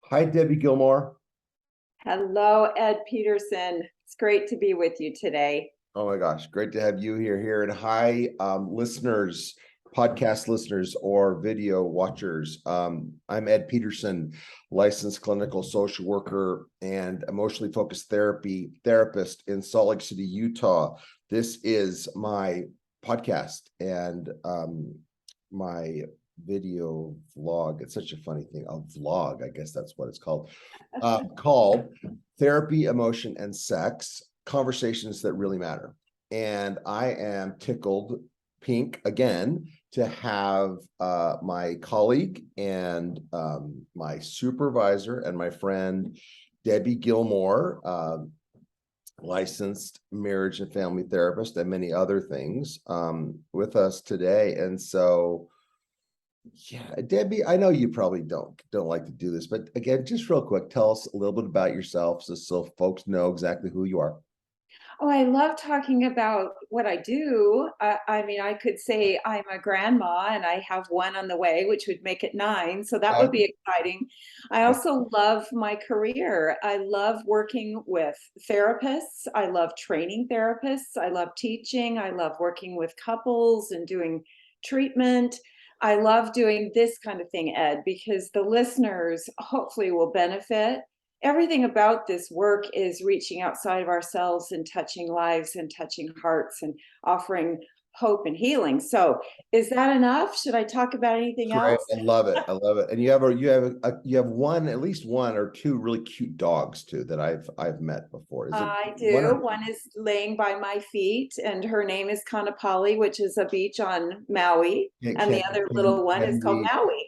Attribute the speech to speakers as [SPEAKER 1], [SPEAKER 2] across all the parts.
[SPEAKER 1] Hi, Debi Gilmore.
[SPEAKER 2] Hello, Ed Peterson. It's great to be with you today.
[SPEAKER 1] Oh my gosh, great to have you here. And hi, listeners, podcast listeners, or video watchers. I'm Ed Peterson, licensed clinical social worker and emotionally focused therapist in Salt Lake City, Utah. This is my podcast and my video vlog. It's such a funny thing. A vlog, I guess that's what it's called. Called Therapy, Emotion, and Sex, Conversations That Really Matter. And I am tickled pink again to have my colleague and my supervisor and my friend, Debi Gilmore, licensed marriage and family therapist and many other things with us today. And so yeah, Debi, I know you probably don't like to do this, but again, just real quick, tell us a little bit about yourself so folks know exactly who you are.
[SPEAKER 2] Oh, I love talking about what I do. I mean, I could say I'm a grandma and I have one on the way, which would make it 9. So that would be exciting. I also love my career. I love working with therapists. I love training therapists. I love teaching. I love working with couples and doing treatment. I love doing this kind of thing, Ed, because the listeners hopefully will benefit. Everything about this work is reaching outside of ourselves and touching lives and touching hearts and offering hope and healing. So, is that enough? Should I talk about anything
[SPEAKER 1] Great.
[SPEAKER 2] else?
[SPEAKER 1] I love it. I love it. And you have one, at least one or two really cute dogs too that I've met before. Is it
[SPEAKER 2] I
[SPEAKER 1] one
[SPEAKER 2] do.
[SPEAKER 1] or
[SPEAKER 2] One is laying by my feet, and her name is Kanapali, which is a beach on Maui,
[SPEAKER 1] can
[SPEAKER 2] and the other little one is
[SPEAKER 1] can
[SPEAKER 2] called
[SPEAKER 1] we
[SPEAKER 2] Maui.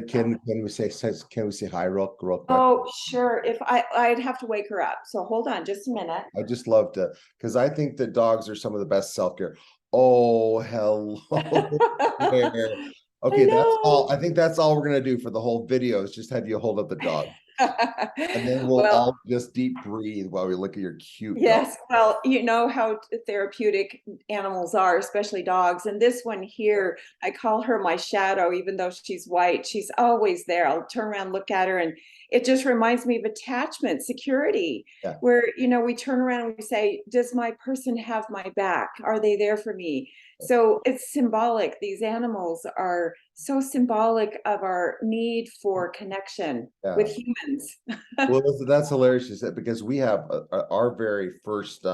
[SPEAKER 1] can we say hi real quick?
[SPEAKER 2] Oh, sure. If I'd have to wake her up. So hold on just a minute.
[SPEAKER 1] I just love to because I think that dogs are some of the best self-care. Oh, hello there.
[SPEAKER 2] I
[SPEAKER 1] Okay, that's all.
[SPEAKER 2] know.
[SPEAKER 1] I think that's all we're gonna do for the whole video is just have you hold up the dog. And then we'll
[SPEAKER 2] Well,
[SPEAKER 1] all just deep breathe while we look at your cute dog.
[SPEAKER 2] yes, well, you know how therapeutic animals are, especially dogs. And this one here, I call her my shadow, even though she's white. She's always there. I'll turn around, look at her, and it just reminds me of attachment, security,
[SPEAKER 1] Yeah.
[SPEAKER 2] where, we turn around and we say, does my person have my back? Are they there for me? So it's symbolic. These animals are so symbolic of our need for connection with
[SPEAKER 1] Yeah.
[SPEAKER 2] humans.
[SPEAKER 1] Well, that's hilarious. You said because we have our very first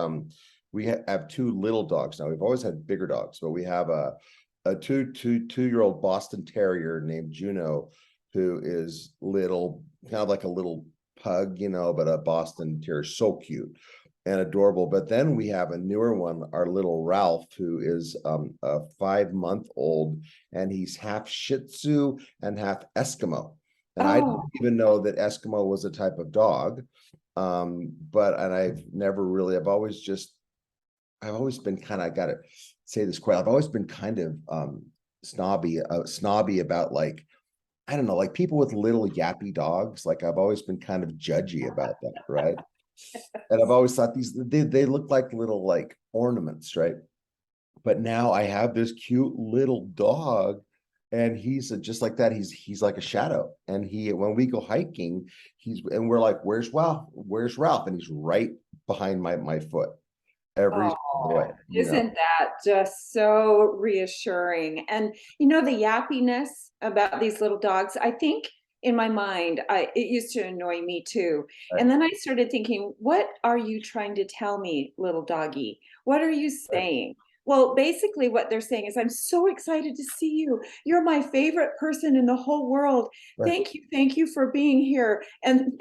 [SPEAKER 1] we have two little dogs now. We've always had bigger dogs, but we have a two-year-old Boston Terrier named Juno, who is little, kind of like a little pug, but a Boston Terrier, so cute and adorable. But then we have a newer one, our little Ralph, who is a 5-month old, and he's half Shih Tzu and half Eskimo. And I didn't
[SPEAKER 2] Oh,
[SPEAKER 1] even know that Eskimo was a type of dog. And I've always been kind of, I gotta say this quite, I've always been kind of snobby about, like, I don't know, like people with little yappy dogs. Like I've always been kind of judgy about that, right? And I've always thought they look like little like ornaments, right? But now I have this cute little dog, and he's just like that. He's like a shadow. And when we go hiking, we're like, where's Ralph? And he's right behind my foot every single
[SPEAKER 2] oh,
[SPEAKER 1] way.
[SPEAKER 2] isn't that just so reassuring? And the yappiness about these little dogs, I think in my mind, it used to annoy me too.
[SPEAKER 1] Right,
[SPEAKER 2] And then I started thinking, what are you trying to tell me, little doggy? What are you
[SPEAKER 1] right,
[SPEAKER 2] saying? Well, basically, what they're saying is, I'm so excited to see you. You're my favorite person in the whole world.
[SPEAKER 1] right.
[SPEAKER 2] Thank you for being here. And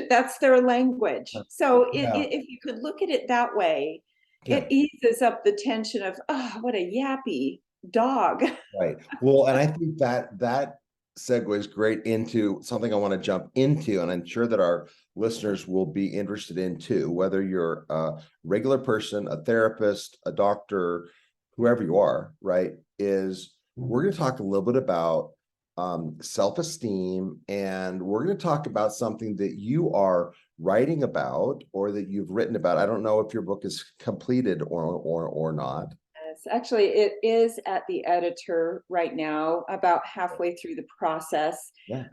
[SPEAKER 2] that's their language. So,
[SPEAKER 1] Yeah,
[SPEAKER 2] if you could look at it that way,
[SPEAKER 1] yeah.
[SPEAKER 2] it eases up the tension of, oh, what a yappy dog.
[SPEAKER 1] Right. Well, and I think that segues great into something I want to jump into, and I'm sure that our listeners will be interested in too, whether you're a regular person, a therapist, a doctor, whoever you are, right? Is we're going to talk a little bit about self-esteem, and we're going to talk about something that you are writing about or that you've written about. I don't know if your book is completed or not.
[SPEAKER 2] Actually, it is at the editor right now, about halfway through the process.
[SPEAKER 1] Yeah.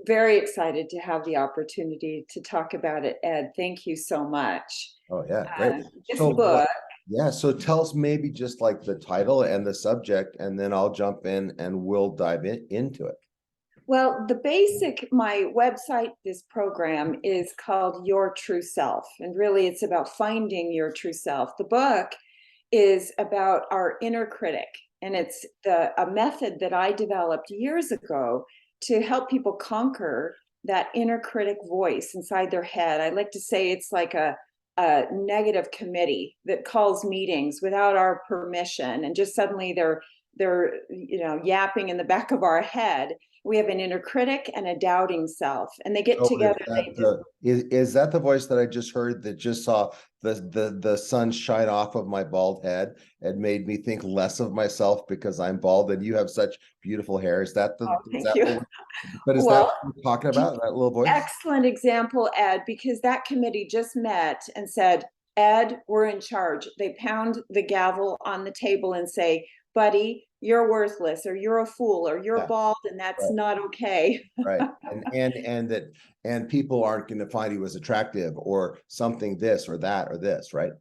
[SPEAKER 2] Very excited to have the opportunity to talk about it, Ed. Thank you so much.
[SPEAKER 1] Oh yeah, great.
[SPEAKER 2] This
[SPEAKER 1] So
[SPEAKER 2] book,
[SPEAKER 1] yeah, so tell us maybe just like the title and the subject, and then I'll jump in and we'll dive into it.
[SPEAKER 2] well, my website, this program is called Your True Self. And really, it's about finding your true self. The book is about our inner critic. And it's a method that I developed years ago to help people conquer that inner critic voice inside their head. I like to say it's like a negative committee that calls meetings without our permission, and just suddenly they're yapping in the back of our head. We have an inner critic and a doubting self, and they get together.
[SPEAKER 1] Is that the voice that I just heard that just saw the sun shine off of my bald head and made me think less of myself because I'm bald and you have such beautiful hair? Is that
[SPEAKER 2] Oh, thank you.
[SPEAKER 1] But is that
[SPEAKER 2] Well,
[SPEAKER 1] what we're talking about, that little voice?
[SPEAKER 2] excellent example, Ed, because that committee just met and said, Ed, we're in charge. They pound the gavel on the table and say, buddy, you're worthless, or you're a fool, or you're bald, and that's not okay.
[SPEAKER 1] Right. And people aren't going to find you as attractive or something, this or that or this, right?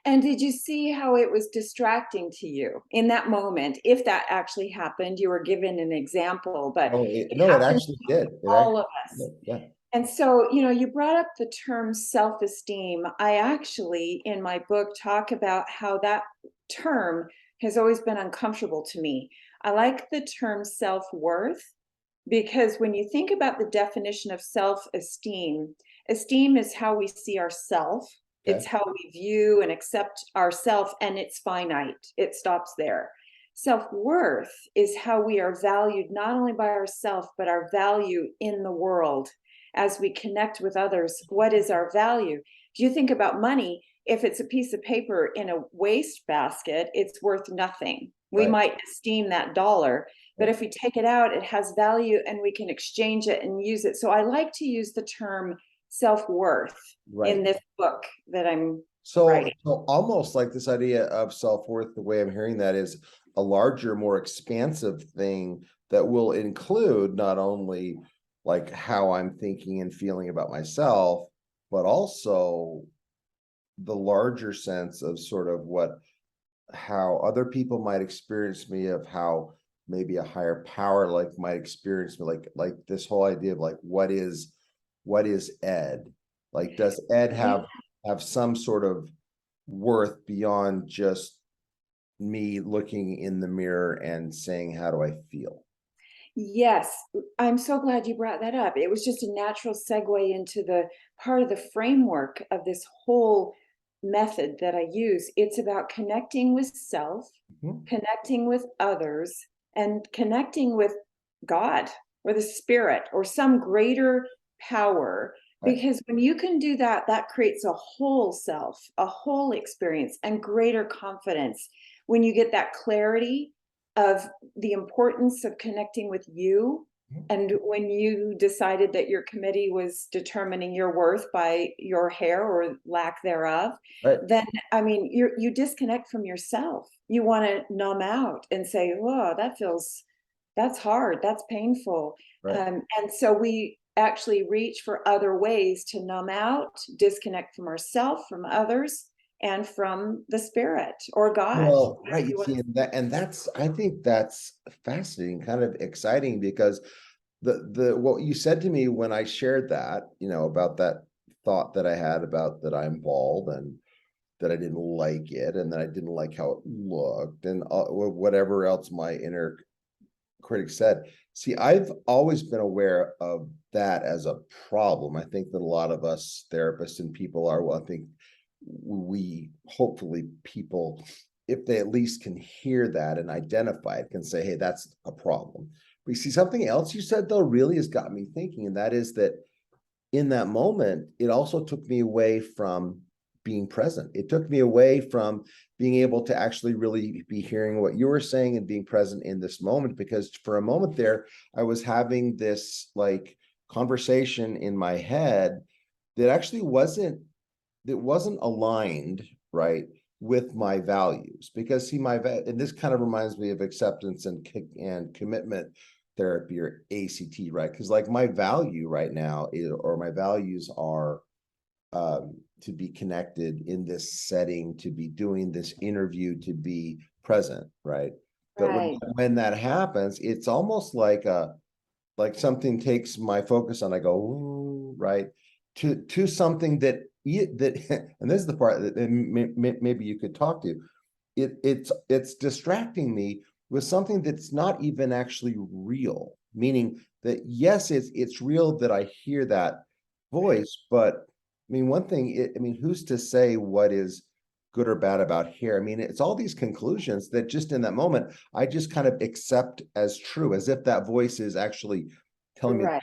[SPEAKER 2] And did you see how it was distracting to you in that moment? If that actually happened, you were given an example, but
[SPEAKER 1] it actually did.
[SPEAKER 2] All of us.
[SPEAKER 1] Yeah.
[SPEAKER 2] And so, you brought up the term self-esteem. I actually, in my book, talk about how that term has always been uncomfortable to me. I like the term self-worth because when you think about the definition of self-esteem, esteem is how we see ourself.
[SPEAKER 1] Okay.
[SPEAKER 2] It's how we view and accept ourself, and it's finite. It stops there. Self-worth is how we are valued not only by ourselves, but our value in the world. As we connect with others, what is our value? Do you think about money? If it's a piece of paper in a waste basket, it's worth nothing. We might esteem that dollar, but if we take it out, it has value and we can exchange it and use it. So I like to use the term self-worth in this book that I'm writing.
[SPEAKER 1] So almost like this idea of self-worth, the way I'm hearing that is a larger, more expansive thing that will include not only like how I'm thinking and feeling about myself, but also the larger sense of sort of how other people might experience me, of how maybe a higher power might experience me, like this whole idea of like, what is Ed? Like, does Ed have some sort of worth beyond just me looking in the mirror and saying, how do I feel?
[SPEAKER 2] Yes, I'm so glad you brought that up. It was just a natural segue into the part of the framework of this whole method that I use. It's about connecting with self, connecting with others, and connecting with God or the spirit or some greater power. Because when you can do that, that creates a whole self, a whole experience, and greater confidence. When you get that clarity of the importance of connecting with you, and when you decided that your committee was determining your worth by your hair or lack thereof, then I mean you disconnect from yourself. You want to numb out and say, whoa, that's hard, that's painful. And so we actually reach for other ways to numb out, disconnect from ourselves, from others, and from the spirit or God.
[SPEAKER 1] Well, you see, I think that's fascinating, kind of exciting, because what you said to me when I shared that, about that thought that I had about that I'm bald and that I didn't like it and that I didn't like how it looked and whatever else my inner critic said. See, I've always been aware of that as a problem. I think that a lot of us therapists and people are, well, I think hopefully people, if they at least can hear that and identify it, can say, hey, that's a problem. But you see, something else you said though really has got me thinking, and that is that in that moment, it also took me away from being present. It took me away from being able to actually really be hearing what you were saying and being present in this moment, because for a moment there, I was having this like conversation in my head that actually wasn't aligned, right, with my values. Because see, and this kind of reminds me of acceptance and commitment therapy, or ACT, right? Because like my value right now or my values are to be connected in this setting, to be doing this interview, to be present, right? But
[SPEAKER 2] Right.
[SPEAKER 1] when that happens, it's almost like something takes my focus and I go, ooh, right, to something that and this is the part that maybe you could talk to. It's distracting me with something that's not even actually real. Meaning that yes, it's real that I hear that voice, but I mean, one thing, I mean, who's to say what is good or bad about hair? I mean, it's all these conclusions that just in that moment, I just kind of accept as true, as if that voice is actually telling me.
[SPEAKER 2] Right.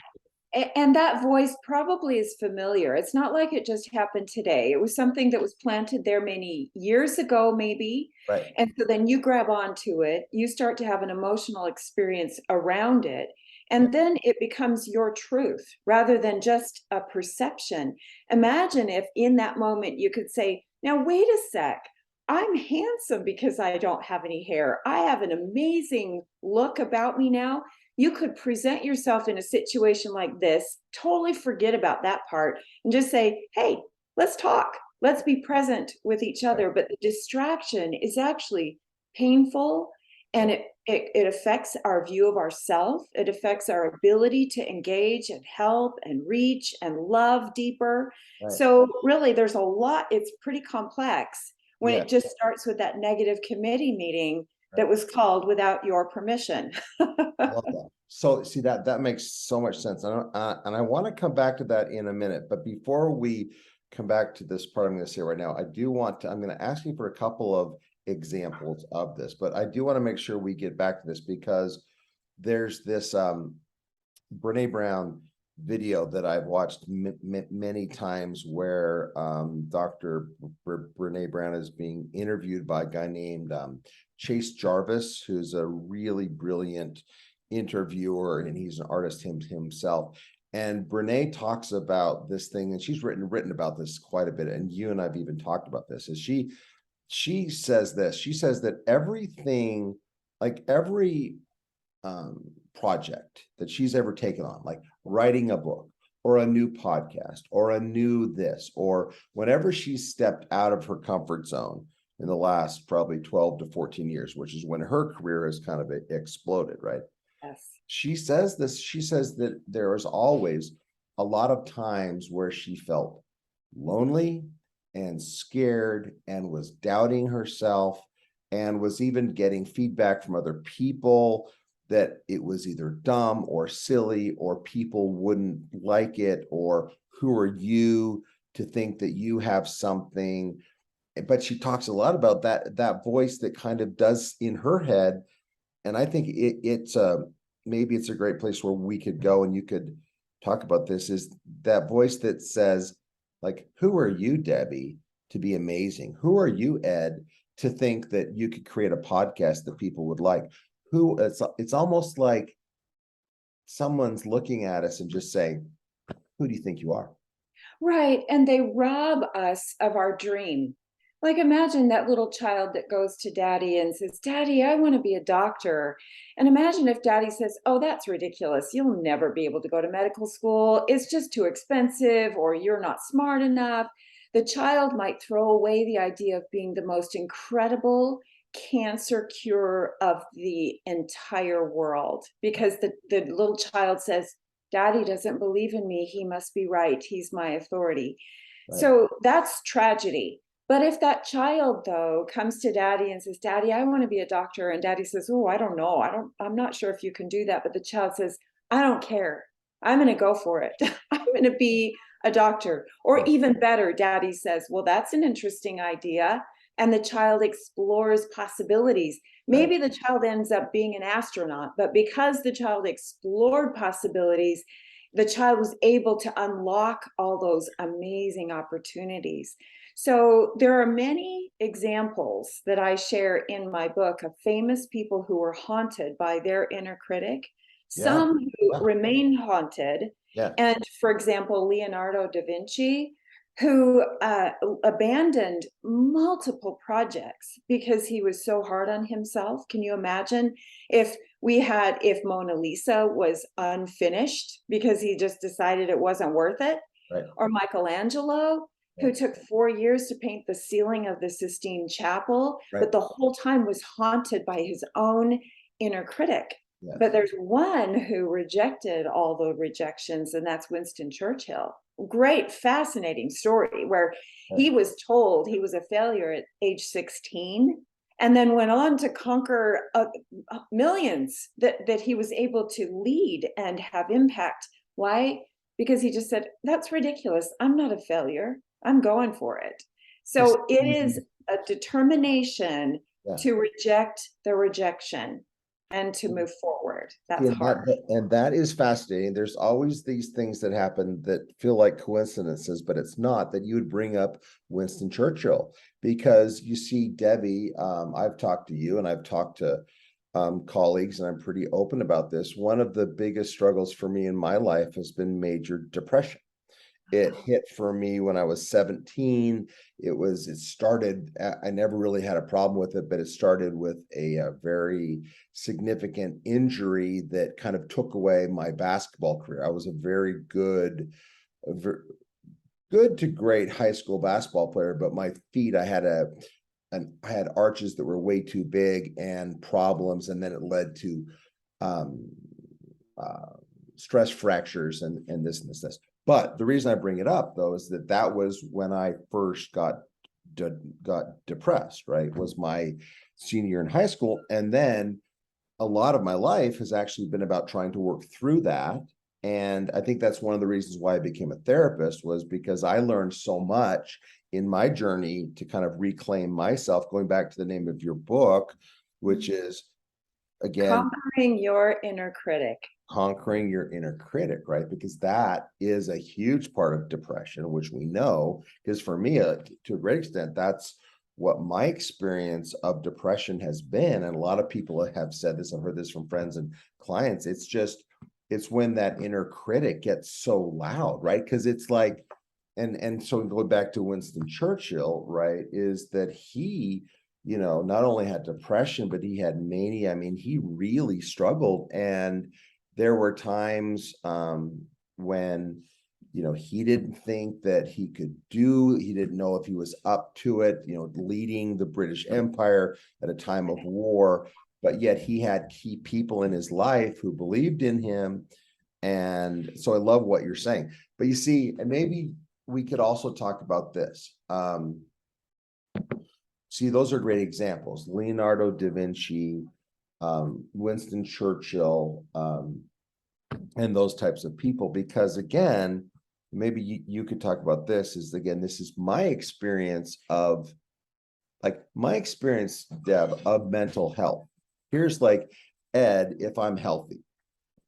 [SPEAKER 2] And that voice probably is familiar. It's not like it just happened today. It was something that was planted there many years ago, maybe.
[SPEAKER 1] Right.
[SPEAKER 2] And so then you grab onto it, you start to have an emotional experience around it. And then it becomes your truth rather than just a perception. Imagine if in that moment you could say, now, wait a sec. I'm handsome because I don't have any hair. I have an amazing look about me now. You could present yourself in a situation like this, totally forget about that part, and just say, hey, let's talk. Let's be present with each other. But the distraction is actually painful, and it affects our view of ourselves. It affects our ability to engage and help and reach and love deeper.
[SPEAKER 1] Right.
[SPEAKER 2] So really, there's a lot. It's pretty complex when
[SPEAKER 1] Yeah.
[SPEAKER 2] it just starts with that negative committee meeting that
[SPEAKER 1] Right.
[SPEAKER 2] was called without your permission.
[SPEAKER 1] Love that. So see that makes so much sense. And I want to come back to that in a minute. But before we come back to this part I'm going to say right now, I'm going to ask you for a couple of examples of this, but I do want to make sure we get back to this because there's this Brene Brown video that I've watched many times where Dr. Brene Brown is being interviewed by a guy named Chase Jarvis, who's a really brilliant interviewer, and he's an artist himself. And Brene talks about this thing, and she's written about this quite a bit. And you and I've even talked about this. Is she says this? She says that everything, like every project that she's ever taken on, like writing a book or a new podcast or a new this, or whenever she's stepped out of her comfort zone in the last probably 12 to 14 years, which is when her career has kind of exploded, right?
[SPEAKER 2] Yes.
[SPEAKER 1] She says that there was always a lot of times where she felt lonely and scared and was doubting herself and was even getting feedback from other people that it was either dumb or silly or people wouldn't like it, or who are you to think that you have something. But she talks a lot about that voice that kind of does in her head. And I think it's maybe it's a great place where we could go and you could talk about this, is that voice that says, like, who are you, Debi, to be amazing? Who are you, Ed, to think that you could create a podcast that people would like? It's almost like someone's looking at us and just saying, who do you think you are?
[SPEAKER 2] Right. And they rob us of our dream. Like imagine that little child that goes to daddy and says, Daddy, I want to be a doctor. And imagine if daddy says, oh, that's ridiculous. You'll never be able to go to medical school. It's just too expensive, or you're not smart enough. The child might throw away the idea of being the most incredible cancer cure of the entire world because the little child says, Daddy doesn't believe in me. He must be right. He's my authority.
[SPEAKER 1] Right.
[SPEAKER 2] So that's tragedy. But if that child, though, comes to daddy and says, Daddy, I want to be a doctor. And daddy says, oh, I don't know. I'm not sure if you can do that. But the child says, I don't care. I'm going to go for it. I'm going to be a doctor. Or even better, daddy says, well, that's an interesting idea. And the child explores possibilities. Maybe the child ends up being an astronaut, but because the child explored possibilities, the child was able to unlock all those amazing opportunities. So there are many examples that I share in my book of famous people who were haunted by their inner critic, some who remain haunted.
[SPEAKER 1] Yeah.
[SPEAKER 2] And for example, Leonardo da Vinci, who abandoned multiple projects because he was so hard on himself. Can you imagine if Mona Lisa was unfinished because he just decided it wasn't worth it?
[SPEAKER 1] Right.
[SPEAKER 2] Or Michelangelo, who took 4 years to paint the ceiling of the Sistine Chapel,
[SPEAKER 1] Right.
[SPEAKER 2] but the whole time was haunted by his own inner critic.
[SPEAKER 1] Yes.
[SPEAKER 2] But there's one who rejected all the rejections, and that's Winston Churchill. Great, fascinating story where he was told he was a failure at age 16 and then went on to conquer millions that he was able to lead and have impact. Why? Because he just said, that's ridiculous. I'm not a failure. I'm going for it. So it is a determination to reject the rejection and to move forward. That's hard.
[SPEAKER 1] And that is fascinating. There's always these things that happen that feel like coincidences, but it's not. That you would bring up Winston Churchill, because you see, Debi, I've talked to you and I've talked to colleagues, and I'm pretty open about this. One of the biggest struggles for me in my life has been major depression. It hit for me when I was 17. It started, I never really had a problem with it, but it started with a very significant injury that kind of took away my basketball career. I was a very good to great high school basketball player, but my feet, I had arches that were way too big and problems, and then it led to stress fractures and this and this. But the reason I bring it up, though, is that was when I first got depressed, right? Was my senior year in high school. And then a lot of my life has actually been about trying to work through that. And I think that's one of the reasons why I became a therapist, was because I learned so much in my journey to kind of reclaim myself, going back to the name of your book, which is, again,
[SPEAKER 2] Conquering Your Inner Critic.
[SPEAKER 1] Conquering your inner critic, right? Because that is a huge part of depression, which we know, because for me, to a great extent, that's what my experience of depression has been. And a lot of people have said this, I've heard this from friends and clients. It's when that inner critic gets so loud, right? Because it's like, and so going back to Winston Churchill, right, is that he, not only had depression, but he had mania. I mean, he really struggled. And there were times when, he didn't think that he didn't know if he was up to it, leading the British Empire at a time of war, but yet he had key people in his life who believed in him. And so I love what you're saying. But you see, and maybe we could also talk about this. See, those are great examples. Leonardo da Vinci, Winston Churchill, and those types of people, because again, maybe you could talk about this, this is my experience of Deb, of mental health. Here's like, Ed, if I'm healthy,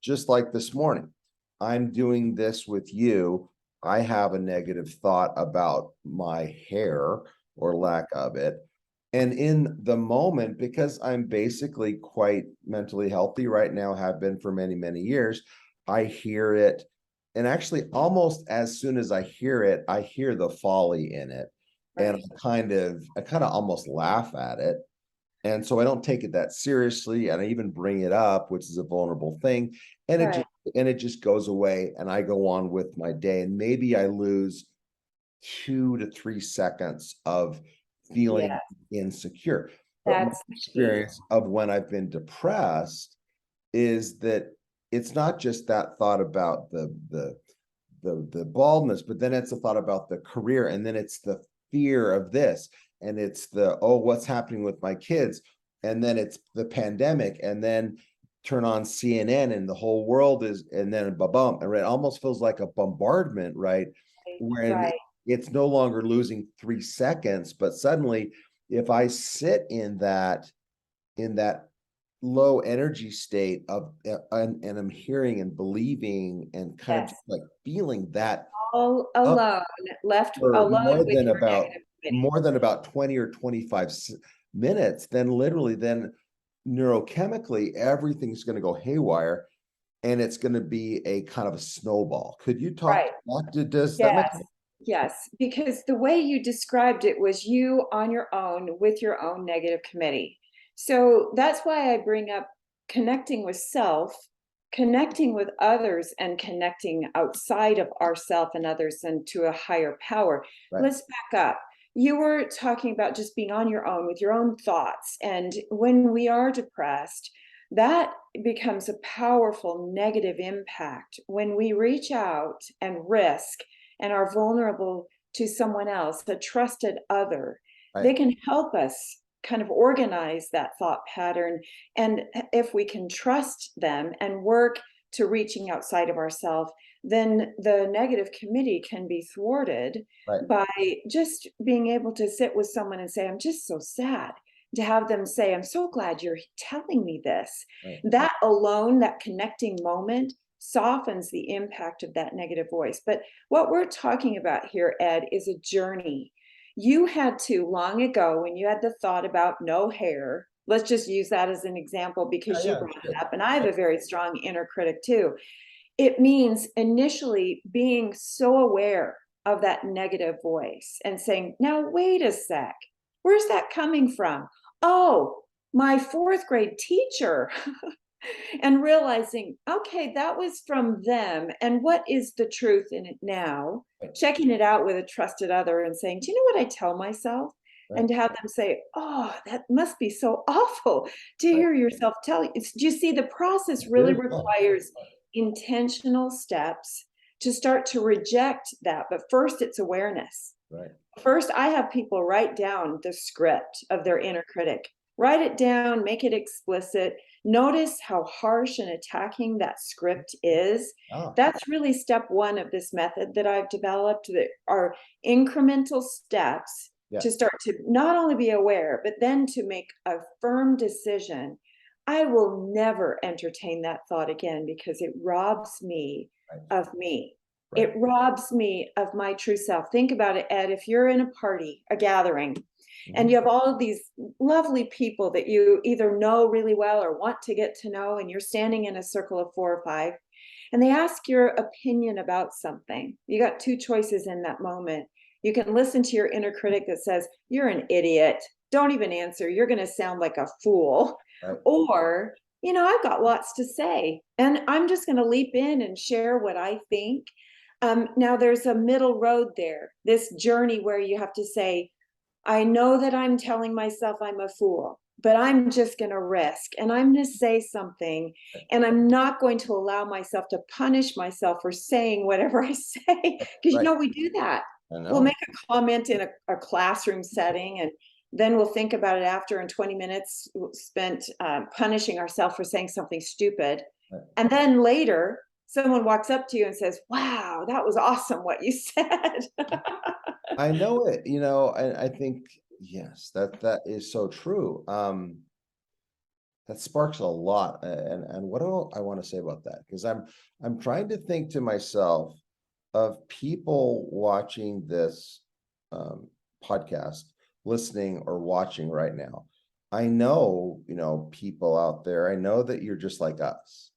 [SPEAKER 1] just like this morning, I'm doing this with you. I have a negative thought about my hair or lack of it. And in the moment, because I'm basically quite mentally healthy right now, have been for many, many years, I hear it. And actually, almost as soon as I hear it, I hear the folly in it. And I kind of almost laugh at it. And so I don't take it that seriously. And I even bring it up, which is a vulnerable thing. And it just goes away. And I go on with my day. And maybe I lose 2 to 3 seconds of feeling insecure. But my experience of when I've been depressed is that it's not just that thought about the baldness, but then it's a thought about the career, and then it's the fear of this, and it's what's happening with my kids, and then it's the pandemic, and then turn on CNN and the whole world is, and then ba-bum, and it almost feels like a bombardment, right? When it's no longer losing 3 seconds, but suddenly if I sit in that low energy state of, and I'm hearing and believing and kind of just like feeling that
[SPEAKER 2] all alone, left alone with your negative
[SPEAKER 1] more than about 20 or 25 minutes, then literally neurochemically, everything's going to go haywire, and it's going to be a kind of a snowball. Could you talk about, does that make sense?
[SPEAKER 2] Yes, because the way you described it was you on your own with your own negative committee. So that's why I bring up connecting with self, connecting with others, and connecting outside of ourself and others and to a higher power.
[SPEAKER 1] Right.
[SPEAKER 2] Let's back up. You were talking about just being on your own with your own thoughts. And when we are depressed, that becomes a powerful negative impact when we reach out and risk and are vulnerable to someone else, a trusted other.
[SPEAKER 1] Right.
[SPEAKER 2] They can help us kind of organize that thought pattern. And if we can trust them and work to reaching outside of ourselves, then the negative committee can be thwarted
[SPEAKER 1] Right.
[SPEAKER 2] by just being able to sit with someone and say, I'm just so sad. To have them say, I'm so glad you're telling me this.
[SPEAKER 1] Right.
[SPEAKER 2] That alone, that connecting moment, softens the impact of that negative voice. But what we're talking about here, Ed, is a journey. You had to, long ago, when you had the thought about no hair, let's just use that as an example because you brought it up, and I have a very strong inner critic too. It means initially being so aware of that negative voice and saying, now, wait a sec, where's that coming from? Oh, my fourth grade teacher. And realizing, okay, that was from them. And what is the truth in it now?
[SPEAKER 1] Right.
[SPEAKER 2] Checking it out with a trusted other and saying, do you know what I tell myself?
[SPEAKER 1] Right.
[SPEAKER 2] And to have them say, oh, that must be so awful to hear yourself tell you. Do you see the process really requires intentional steps to start to reject that? But first, it's awareness.
[SPEAKER 1] Right.
[SPEAKER 2] First, I have people write down the script of their inner critic. Write it down, make it explicit. Notice how harsh and attacking that script is.
[SPEAKER 1] Oh.
[SPEAKER 2] That's really step one of this method that I've developed, that are incremental steps to start to not only be aware, but then to make a firm decision. I will never entertain that thought again because it robs me of me.
[SPEAKER 1] Right.
[SPEAKER 2] It robs me of my true self. Think about it, Ed. If you're in a party, a gathering, and you have all of these lovely people that you either know really well or want to get to know, and you're standing in a circle of 4 or 5, and they ask your opinion about something. You got two choices in that moment. You can listen to your inner critic that says, you're an idiot. Don't even answer. You're going to sound like a fool.
[SPEAKER 1] Right.
[SPEAKER 2] Or, you know, I've got lots to say, and I'm just going to leap in and share what I think. Now, there's a middle road there, this journey where you have to say, I know that I'm telling myself I'm a fool, but I'm just going to risk and I'm going to say something, and I'm not going to allow myself to punish myself for saying whatever I say. Because, you know, we do that. We'll make a comment in a classroom setting, and then we'll think about it after, and 20 minutes spent punishing ourselves for saying something stupid. And then later, someone walks up to you and says, wow, that was awesome what you said.
[SPEAKER 1] I know it, you know, and I think, yes, that is so true. That sparks a lot. And what do I want to say about that? Because I'm trying to think to myself of people watching this podcast, listening or watching right now. I know, you know, people out there, I know that you're just like us.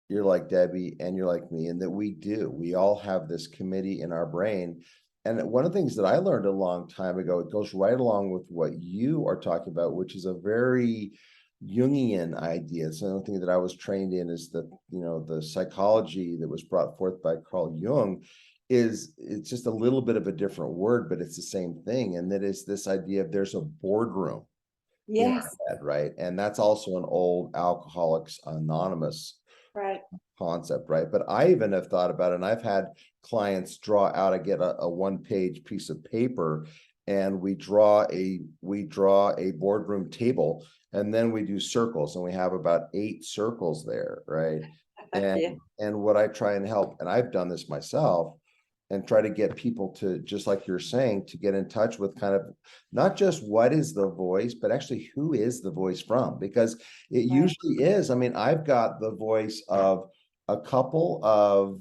[SPEAKER 1] You're like Debbie and you're like me, and that we all have this committee in our brain. And one of the things that I learned a long time ago, it goes right along with what you are talking about, which is a very Jungian idea. So the thing that I was trained in is that, you know, the psychology that was brought forth by Carl Jung it's just a little bit of a different word, but it's the same thing. And that is this idea of there's a boardroom in our head, right? And that's also an old Alcoholics Anonymous concept, right? But I even have thought about it, and I've had clients draw out, I get a one-page piece of paper, and we draw a boardroom table, and then we do circles, and we have about 8 circles there, right? And what I try and help, and I've done this myself, and try to get people to, just like you're saying, to get in touch with kind of not just what is the voice, but actually who is the voice from, because it usually is. I mean, I've got the voice of a couple of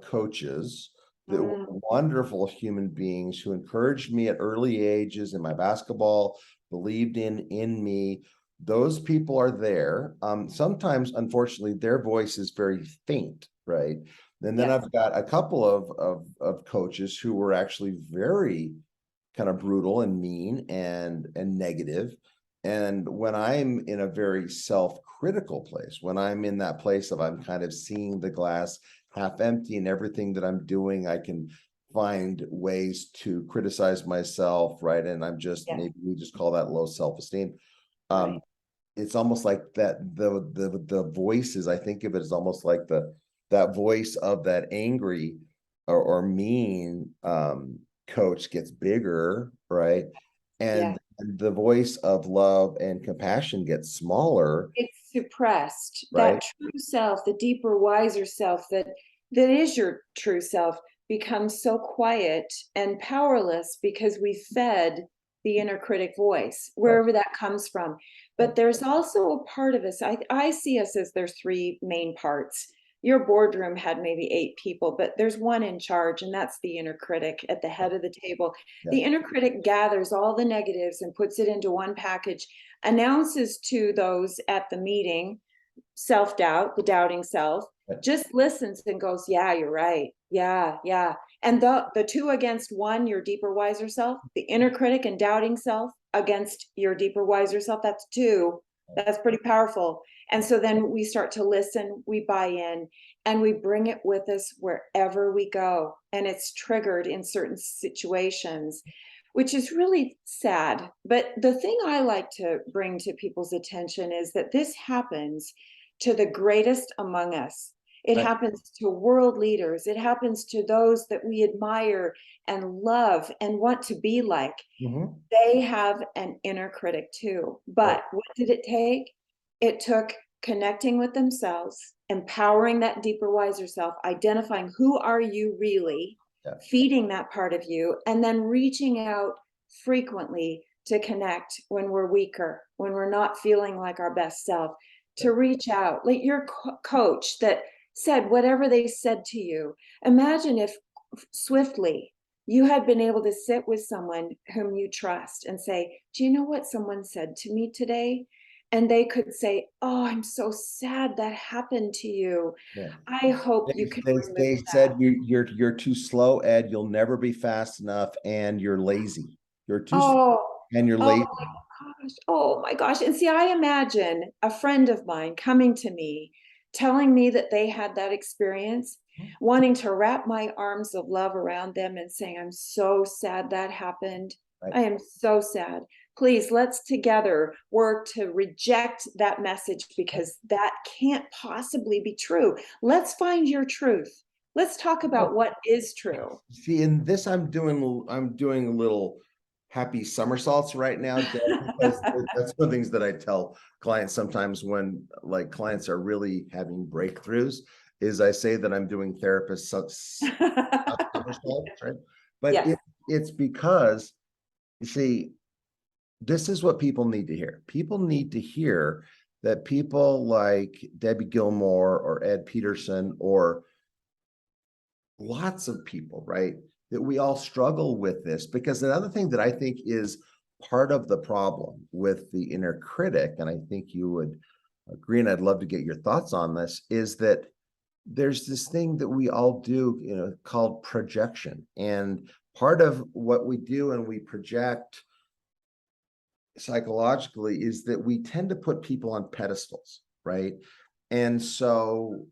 [SPEAKER 1] coaches that were wonderful human beings who encouraged me at early ages in my basketball, believed in me. Those people are there. Sometimes, unfortunately, their voice is very faint, right? And then I've got a couple of coaches who were actually very kind of brutal and mean and negative. And when I'm in a very self-critical place, when I'm in that place of I'm kind of seeing the glass half empty and everything that I'm doing, I can find ways to criticize myself, right? And I'm just, maybe we just call that low self-esteem.
[SPEAKER 2] Right.
[SPEAKER 1] It's almost like that the voices, I think of it as almost like that voice of that angry or mean coach gets bigger, right?
[SPEAKER 2] Yeah.
[SPEAKER 1] And the voice of love and compassion gets smaller,
[SPEAKER 2] It's suppressed.
[SPEAKER 1] right?
[SPEAKER 2] That true self, the deeper, wiser self that is your true self becomes so quiet and powerless because we fed the inner critic voice,
[SPEAKER 1] Right.
[SPEAKER 2] wherever that comes from. But there's also a part of us, I see us as there's three main parts. Your boardroom had maybe 8 people, but there's one in charge, and that's the inner critic at the head of the table.
[SPEAKER 1] Yeah.
[SPEAKER 2] The inner critic gathers all the negatives and puts it into one package, announces to those at the meeting, self-doubt, the doubting self,
[SPEAKER 1] Right.
[SPEAKER 2] just listens and goes, yeah, you're right. Yeah. And the two against one, your deeper, wiser self, the inner critic and doubting self against your deeper, wiser self, that's two. That's pretty powerful. And so then we start to listen, we buy in, and we bring it with us wherever we go. And it's triggered in certain situations, which is really sad. But the thing I like to bring to people's attention is that this happens to the greatest among us. It
[SPEAKER 1] Right.
[SPEAKER 2] happens to world leaders. It happens to those that we admire and love and want to be like.
[SPEAKER 1] Mhm.
[SPEAKER 2] They have an inner critic too.
[SPEAKER 1] Right.
[SPEAKER 2] But what did it take? It took connecting with themselves, empowering that deeper, wiser self, identifying who are you really,
[SPEAKER 1] Yeah.
[SPEAKER 2] feeding that part of you, and then reaching out frequently to connect when we're weaker, when we're not feeling like our best self, to reach out. Like your coach that said whatever they said to you. Imagine if swiftly you had been able to sit with someone whom you trust and say, do you know what someone said to me today? And they could say, oh, I'm so sad that happened to you.
[SPEAKER 1] Yeah.
[SPEAKER 2] I hope
[SPEAKER 1] They,
[SPEAKER 2] you can
[SPEAKER 1] they,
[SPEAKER 2] remove
[SPEAKER 1] they
[SPEAKER 2] that.
[SPEAKER 1] said you're too slow, Ed. You'll never be fast enough, and you're lazy. You're too slow
[SPEAKER 2] Oh,
[SPEAKER 1] and you're
[SPEAKER 2] oh
[SPEAKER 1] lazy.
[SPEAKER 2] my gosh. Oh my gosh. And see, I imagine a friend of mine coming to me, telling me that they had that experience, wanting to wrap my arms of love around them and saying, I'm so sad that happened.
[SPEAKER 1] Right.
[SPEAKER 2] I am so sad. Please, let's together work to reject that message because that can't possibly be true. Let's find your truth. Let's talk about what is true.
[SPEAKER 1] See, in this, I'm doing a little happy somersaults right now, Deb, because that's one of the things that I tell clients sometimes when like clients are really having breakthroughs is I say that I'm doing therapist somersaults, right? But
[SPEAKER 2] Yes.
[SPEAKER 1] it's because you see, this is what people need to hear. People need to hear that people like Debi Gilmore or Ed Peterson or lots of people, right? That we all struggle with this because another thing that I think is part of the problem with the inner critic, and I think you would agree, and I'd love to get your thoughts on this, is that there's this thing that we all do, called projection. And part of what we do and we project psychologically is that we tend to put people on pedestals, right? And so,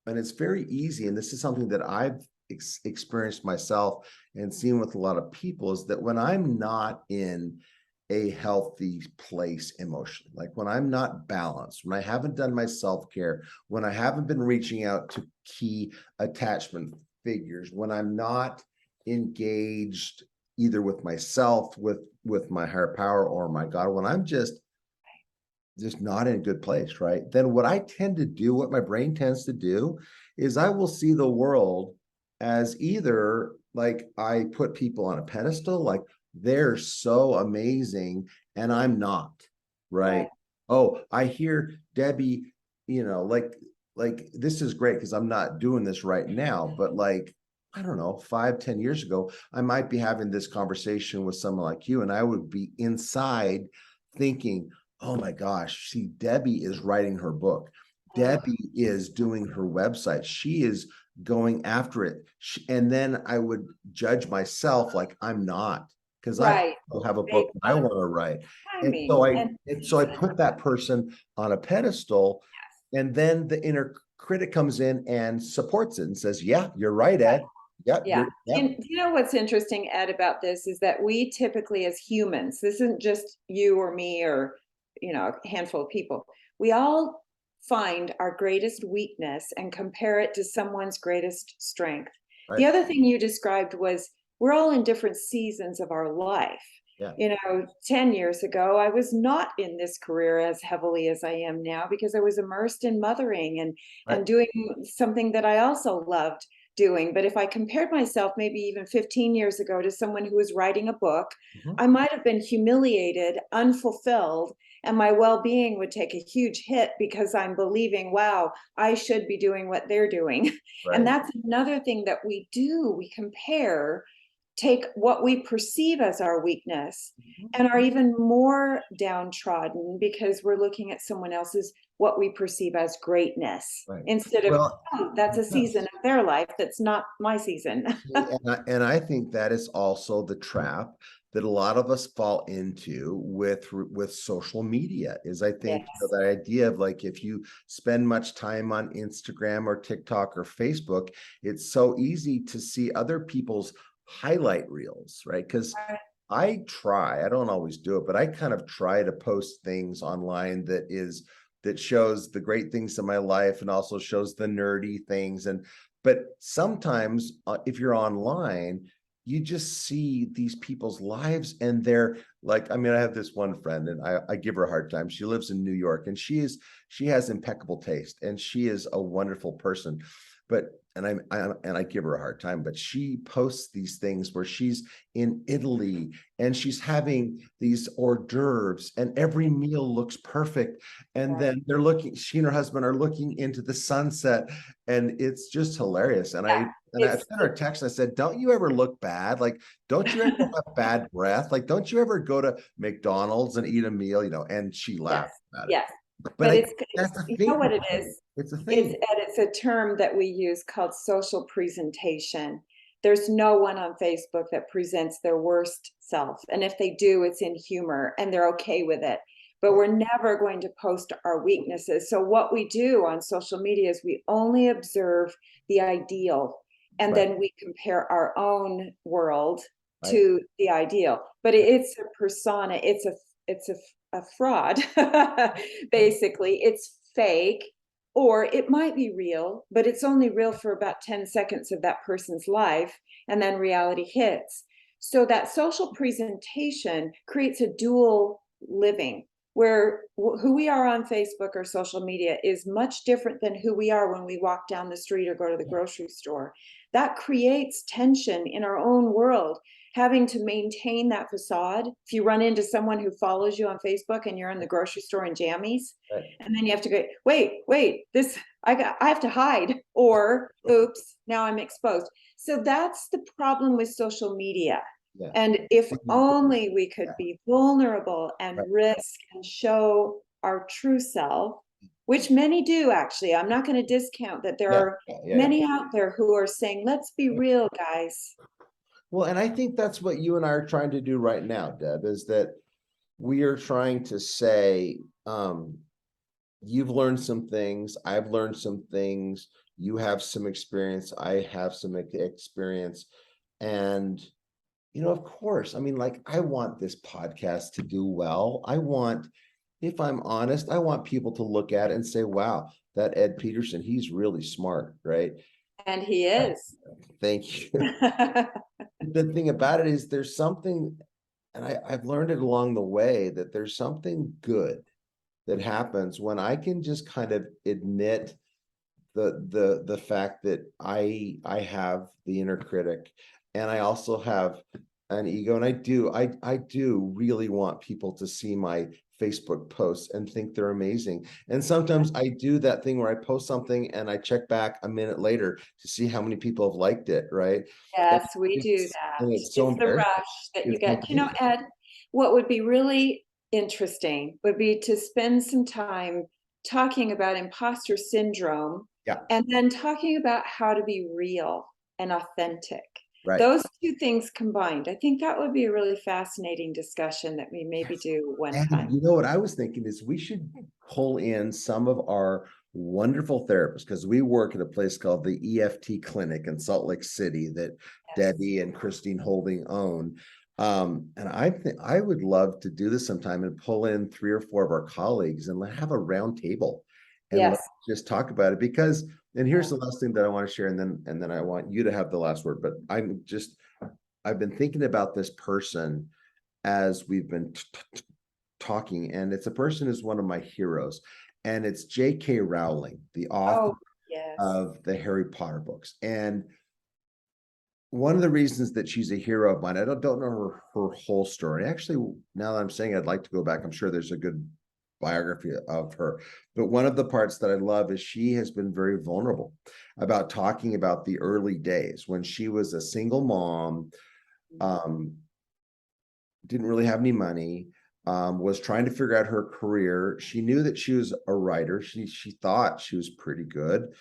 [SPEAKER 1] and it's very easy, and this is something that I've experienced myself and seen with a lot of people, is that when I'm not in a healthy place emotionally, like when I'm not balanced, when I haven't done my self-care, when I haven't been reaching out to key attachment figures, when I'm not engaged either with myself, with my higher power or my God, when I'm just not in a good place, right? Then what I tend to do, what my brain tends to do, is I will see the world as either like I put people on a pedestal, like they're so amazing and I'm not, right? Oh, I hear Debi, like this is great because I'm not doing this right now, but like I don't know, 5-10 years ago, I might be having this conversation with someone like you, and I would be inside thinking, oh my gosh, see, Debi is writing her book.
[SPEAKER 2] Oh,
[SPEAKER 1] Debi is doing her website. She is going after it. And then I would judge myself like I'm not, because I
[SPEAKER 2] Right.
[SPEAKER 1] also have a
[SPEAKER 2] Make
[SPEAKER 1] book I want to write. And so
[SPEAKER 2] timing
[SPEAKER 1] I
[SPEAKER 2] and
[SPEAKER 1] and so I put that person on a pedestal, and then the inner critic comes in and supports it and says, yeah, you're right, Ed. Yeah,
[SPEAKER 2] yeah.
[SPEAKER 1] yeah.
[SPEAKER 2] And you know what's interesting, Ed, about this is that we typically, as humans, this isn't just you or me or, you know, a handful of people. We all find our greatest weakness and compare it to someone's greatest strength. The
[SPEAKER 1] Right.
[SPEAKER 2] other thing you described was we're all in different seasons of our life.
[SPEAKER 1] Yeah.
[SPEAKER 2] You know, 10 years ago, I was not in this career as heavily as I am now because I was immersed in mothering
[SPEAKER 1] Right.
[SPEAKER 2] and doing something that I also loved doing. But if I compared myself maybe even 15 years ago to someone who was writing a book, I might have been humiliated, unfulfilled, and my well-being would take a huge hit because I'm believing, wow, I should be doing what they're doing. And
[SPEAKER 1] Right.
[SPEAKER 2] that's another thing that we do. We compare, take what we perceive as our weakness and are even more downtrodden because we're looking at someone else's what we perceive as greatness
[SPEAKER 1] Right.
[SPEAKER 2] instead of,
[SPEAKER 1] Well,
[SPEAKER 2] oh, that's a season
[SPEAKER 1] yes.
[SPEAKER 2] of their life that's not my season.
[SPEAKER 1] And I think that is also the trap that a lot of us fall into with social media. Is I think, you know,
[SPEAKER 2] Yes.
[SPEAKER 1] that idea of like, if you spend much time on Instagram or TikTok or Facebook, it's so easy to see other people's highlight reels, right? Because I don't always do it, but I kind of try to post things online that shows the great things in my life and also shows the nerdy things. And but sometimes if you're online, you just see these people's lives and they're like, I mean, I have this one friend and I give her a hard time. She lives in New York and she has impeccable taste and she is a wonderful person. But I give her a hard time, but she posts these things where she's in Italy and she's having these hors d'oeuvres and every meal looks perfect. And then she and her husband are looking into the sunset and it's just hilarious. And
[SPEAKER 2] Yeah,
[SPEAKER 1] I sent her a text. I said, don't you ever look bad? Like, don't you ever have bad breath? Like, don't you ever go to McDonald's and eat a meal, you know? And she
[SPEAKER 2] yes,
[SPEAKER 1] laughed about it.
[SPEAKER 2] yes.
[SPEAKER 1] But
[SPEAKER 2] But
[SPEAKER 1] I,
[SPEAKER 2] it's,
[SPEAKER 1] that's the
[SPEAKER 2] you know
[SPEAKER 1] thing.
[SPEAKER 2] what it is?
[SPEAKER 1] It's a
[SPEAKER 2] It's,
[SPEAKER 1] thing.
[SPEAKER 2] and it's a term that we use called social presentation. There's no one on Facebook that presents their worst self. And if they do, it's in humor and they're okay with it. But we're never going to post our weaknesses. So what we do on social media is we only observe the ideal and
[SPEAKER 1] Right.
[SPEAKER 2] then we compare our own world
[SPEAKER 1] Right.
[SPEAKER 2] to the ideal. But it's a persona, it's a fraud. Basically, it's fake, or it might be real, but it's only real for about 10 seconds of that person's life, and then reality hits. So that social presentation creates a dual living where who we are on Facebook or social media is much different than who we are when we walk down the street or go to the grocery store. That creates tension in our own world, having to maintain that facade. If you run into someone who follows you on Facebook and you're in the grocery store in jammies,
[SPEAKER 1] Right.
[SPEAKER 2] and then you have to go, wait, this I have to hide, or oops, now I'm exposed. So that's the problem with social media.
[SPEAKER 1] Yeah.
[SPEAKER 2] And if only we could be vulnerable and
[SPEAKER 1] Right.
[SPEAKER 2] risk and show our true self, which many do actually. I'm not going to discount that there
[SPEAKER 1] Yeah.
[SPEAKER 2] are
[SPEAKER 1] Yeah.
[SPEAKER 2] many out there who are saying, let's be real, guys.
[SPEAKER 1] Well, and I think that's what you and I are trying to do right now, Deb, is that we are trying to say, you've learned some things, I've learned some things, you have some experience, I have some experience. And, you know, of course, I mean, like, I want this podcast to do well. I want, if I'm honest, I want people to look at it and say, wow, that Ed Peterson, he's really smart, right?
[SPEAKER 2] And he is.
[SPEAKER 1] Thank you. The thing about it is there's something, and I've learned it along the way, that there's something good that happens when I can just kind of admit the fact that I have the inner critic and I also have an ego, and I do really want people to see my Facebook posts and think they're amazing. And sometimes I do that thing where I post something and I check back a minute later to see how many people have liked it, right? And
[SPEAKER 2] Yes, we do that.
[SPEAKER 1] it's so
[SPEAKER 2] It's the
[SPEAKER 1] embarrassing.
[SPEAKER 2] rush that you
[SPEAKER 1] It's
[SPEAKER 2] get. You know,
[SPEAKER 1] amazing.
[SPEAKER 2] Ed, what would be really interesting would be to spend some time talking about imposter syndrome
[SPEAKER 1] Yeah.
[SPEAKER 2] and then talking about how to be real and authentic.
[SPEAKER 1] Right.
[SPEAKER 2] Those two things combined, I think that would be a really fascinating discussion that we maybe do one
[SPEAKER 1] And
[SPEAKER 2] time.
[SPEAKER 1] you know what I was thinking is we should pull in some of our wonderful therapists, because we work at a place called the EFT Clinic in Salt Lake City that
[SPEAKER 2] Yes.
[SPEAKER 1] Debi and Christine Holding own. And I think I would love to do this sometime and pull in 3 or 4 of our colleagues and have a round table and let's
[SPEAKER 2] Yes.
[SPEAKER 1] just talk about it. Because, and here's the last thing that I want to share, and then I want you to have the last word. But I've been thinking about this person as we've been talking, and it's a person who's one of my heroes, and it's J.K. Rowling, the author
[SPEAKER 2] Oh, yes.
[SPEAKER 1] of the Harry Potter books. And one of the reasons that she's a hero of mine, I don't know her whole story. Actually, now that I'm saying, I'd like to go back. I'm sure there's a good biography of her. But one of the parts that I love is she has been very vulnerable about talking about the early days when she was a single mom, didn't really have any money, was trying to figure out her career. She knew that she was a writer. She thought she was pretty good,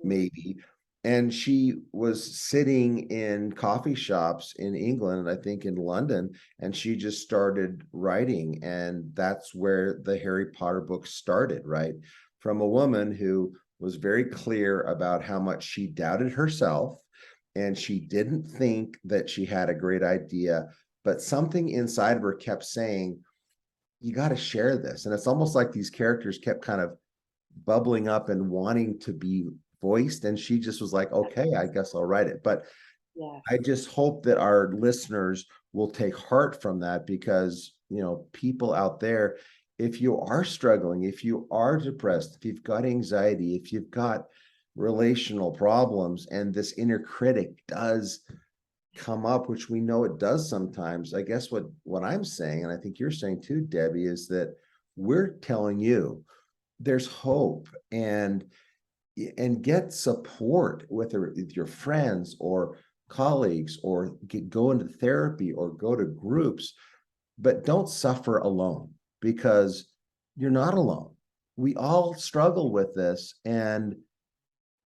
[SPEAKER 1] maybe. And she was sitting in coffee shops in England, and I think in London, and she just started writing. And that's where the Harry Potter books started, right? From a woman who was very clear about how much she doubted herself, and she didn't think that she had a great idea, but something inside of her kept saying, you got to share this. And it's almost like these characters kept kind of bubbling up and wanting to be voiced, and she just was like, okay, I guess I'll write it. But
[SPEAKER 2] Yes.
[SPEAKER 1] I just hope that our listeners will take heart from that, because people out there, if you are struggling, if you are depressed, if you've got anxiety, if you've got relational problems, and this inner critic does come up, which we know it does sometimes, I guess what I'm saying, and I think you're saying too, Debbie, is that we're telling you there's hope, and get support, whether with your friends or colleagues, or go into therapy or go to groups, but don't suffer alone, because you're not alone. We all struggle with this, and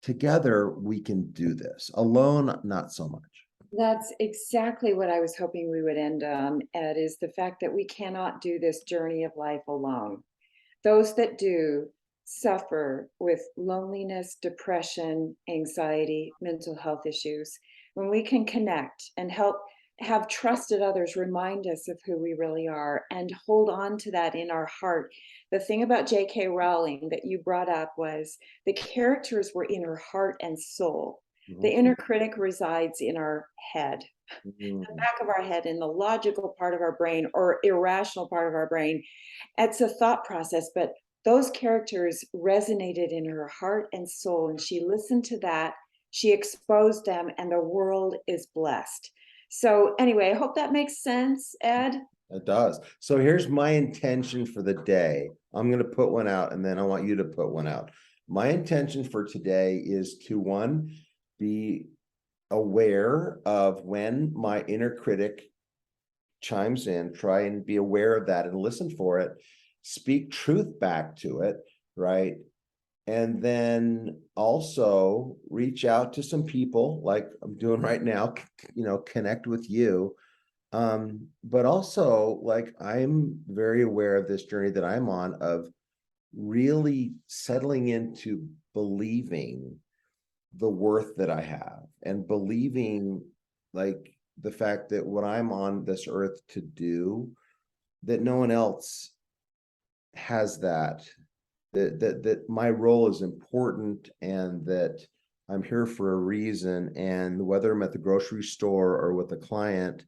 [SPEAKER 1] together we can do this. Alone, not so much.
[SPEAKER 2] That's exactly what I was hoping we would end on, Ed, is the fact that we cannot do this journey of life alone. Those that do suffer with loneliness, depression, anxiety, mental health issues. When we can connect and help have trusted others remind us of who we really are and hold on to that in our heart. The thing about J.K. Rowling that you brought up was the characters were in her heart and soul. The
[SPEAKER 1] Mhm.
[SPEAKER 2] inner critic resides in our head, the
[SPEAKER 1] Mhm.
[SPEAKER 2] back of our head, in the logical part of our brain or irrational part of our brain. It's a thought process, but those characters resonated in her heart and soul, and she listened to that. She exposed them, and the world is blessed. So, anyway, I hope that makes sense, Ed.
[SPEAKER 1] It does. So here's my intention for the day. I'm going to put one out, and then I want you to put one out. My intention for today is to, one, be aware of when my inner critic chimes in, try and be aware of that and listen for it, speak truth back to it, right? And then also reach out to some people like I'm doing right now, connect with you. But also, like, I'm very aware of this journey that I'm on, of really settling into believing the worth that I have, and believing, like, the fact that what I'm on this earth to do, that no one else has that my role is important, and that I'm here for a reason. And whether I'm at the grocery store or with a client,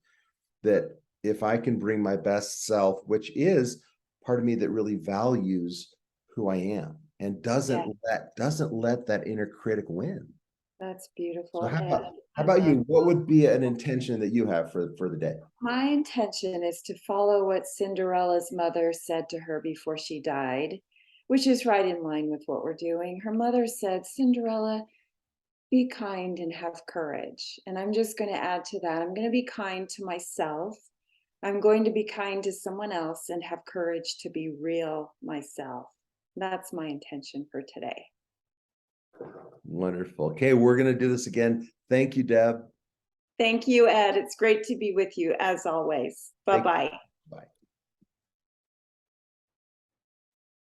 [SPEAKER 1] that if I can bring my best self, which is part of me that really values who I am, and
[SPEAKER 2] Yeah,
[SPEAKER 1] doesn't let that inner critic win.
[SPEAKER 2] that's
[SPEAKER 1] So
[SPEAKER 2] beautiful,
[SPEAKER 1] how
[SPEAKER 2] Ed.
[SPEAKER 1] about how
[SPEAKER 2] I
[SPEAKER 1] about
[SPEAKER 2] love
[SPEAKER 1] you? What would be an intention that you have for the day?
[SPEAKER 2] my intention is to follow what Cinderella's mother said to her before she died, which is right in line with what we're doing. Her mother said, Cinderella, be kind and have courage. And I'm just going to add to that. I'm going to be kind to myself. I'm going to be kind to someone else and have courage to be real myself. That's my intention for today.
[SPEAKER 1] Wonderful. Okay, we're going to do this again. Thank you, Deb.
[SPEAKER 2] Thank you, Ed. It's great to be with you as always. Bye-bye.